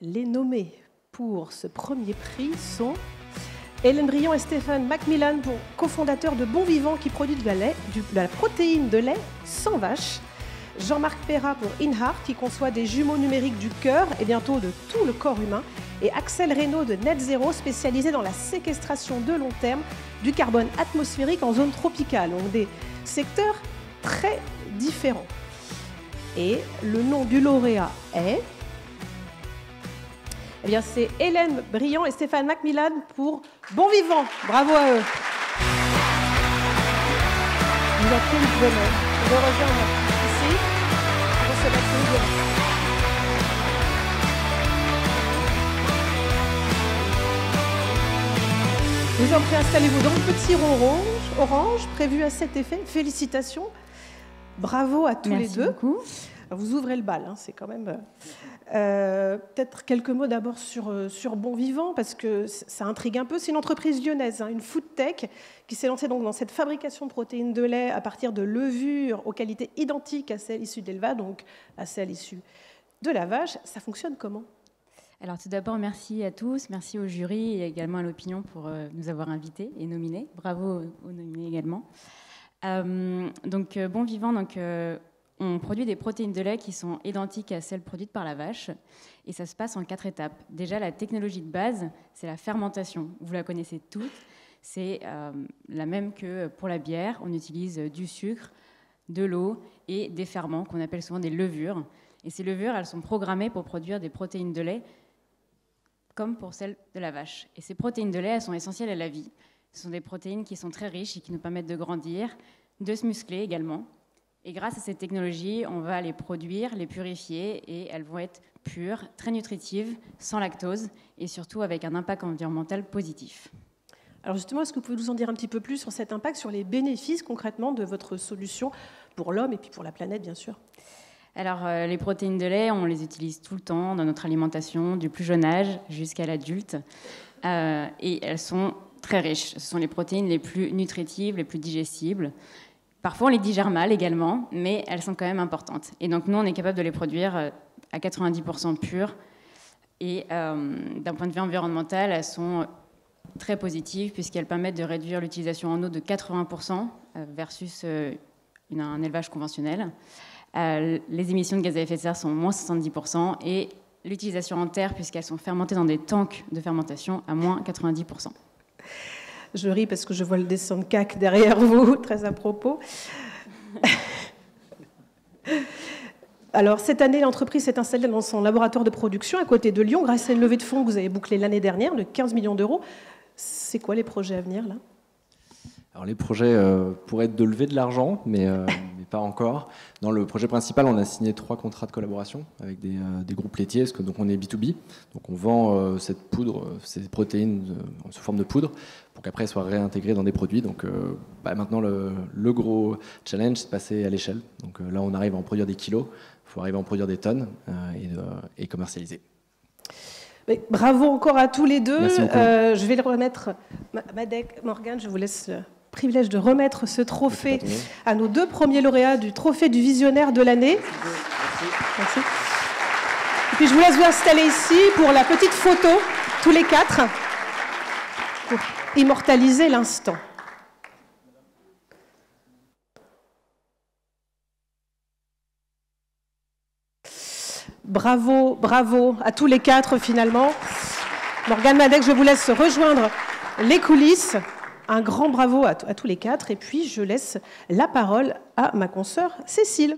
Les nommés pour ce premier prix sont Hélène Briand et Stéphane Macmillan, cofondateurs de Bon Vivant qui produit de la protéine de lait sans vache. Jean-Marc Perrat pour InHeart qui conçoit des jumeaux numériques du cœur et bientôt de tout le corps humain. Et Axel Reynaud de Net Zero, spécialisé dans la séquestration de long terme du carbone atmosphérique en zone tropicale. Donc des secteurs très différents. Et le nom du lauréat est... Eh bien, c'est Hélène Briand et Stéphane Macmillan pour Bon Vivant. Bravo à eux. Vous en prie, vous pouvez me rejoindre ici. On se met tous les Vous en prie, installez-vous dans le petit rond orange prévu à cet effet. Félicitations. Bravo à tous les deux. Merci beaucoup. Vous ouvrez le bal, hein, c'est quand même... peut-être quelques mots d'abord sur Bon Vivant, parce que ça intrigue un peu. C'est une entreprise lyonnaise, hein, une food tech, qui s'est lancée donc dans cette fabrication de protéines de lait à partir de levures aux qualités identiques à celles issues de l'élevage, donc à celles issues de la vache. Ça fonctionne comment ? Alors tout d'abord, merci à tous, merci au jury et également à l'opinion pour nous avoir invités et nominés. Bravo aux nominés également. Bon Vivant, on produit des protéines de lait qui sont identiques à celles produites par la vache et ça se passe en 4 étapes. Déjà, la technologie de base, c'est la fermentation. Vous la connaissez toutes. C'est la même que pour la bière. On utilise du sucre, de l'eau et des ferments qu'on appelle souvent des levures. Et ces levures, elles sont programmées pour produire des protéines de lait comme pour celles de la vache. Et ces protéines de lait, elles sont essentielles à la vie. Ce sont des protéines qui sont très riches et qui nous permettent de grandir, de se muscler également. Et grâce à cette technologie, on va les produire, les purifier et elles vont être pures, très nutritives, sans lactose et surtout avec un impact environnemental positif. Alors justement, est-ce que vous pouvez nous en dire un petit peu plus sur cet impact, sur les bénéfices concrètement de votre solution pour l'homme et puis pour la planète, bien sûr ? Alors, les protéines de lait, on les utilise tout le temps dans notre alimentation, du plus jeune âge jusqu'à l'adulte. Et elles sont très riches. Ce sont les protéines les plus nutritives, les plus digestibles. Parfois, on les digère mal également, mais elles sont quand même importantes. Et donc, nous, on est capable de les produire à 90% pures. Et d'un point de vue environnemental, elles sont très positives puisqu'elles permettent de réduire l'utilisation en eau de 80% versus un élevage conventionnel. Les émissions de gaz à effet de serre sont moins 70% et l'utilisation en terre, puisqu'elles sont fermentées dans des tanks de fermentation, à moins 90%. Je ris parce que je vois le dessin de CAC derrière vous, très à propos. Alors, cette année, l'entreprise s'est installée dans son laboratoire de production à côté de Lyon, grâce à une levée de fonds que vous avez bouclée l'année dernière de 15 millions d'euros. C'est quoi les projets à venir, là ? Alors, les projets pourraient être de lever de l'argent, mais pas encore. Dans le projet principal, on a signé 3 contrats de collaboration avec des groupes laitiers, parce que donc on est B2B. Donc on vend cette poudre, ces protéines sous forme de poudre, pour qu'après elles soient réintégrées dans des produits. Donc maintenant, le gros challenge, c'est de passer à l'échelle. Donc là, on arrive à en produire des kilos, il faut arriver à en produire des tonnes et commercialiser. Mais bravo encore à tous les deux. Je vais le remettre. Madec, Morgane, je vous laisse le privilège de remettre ce trophée à nos 2 premiers lauréats du trophée du visionnaire de l'année. Merci. Et puis je vous laisse vous installer ici pour la petite photo, tous les 4, pour immortaliser l'instant. Bravo, bravo à tous les 4 finalement. Morgane, Madec, je vous laisse rejoindre les coulisses. Un grand bravo à tous les 4 et puis je laisse la parole à ma consoeur Cécile.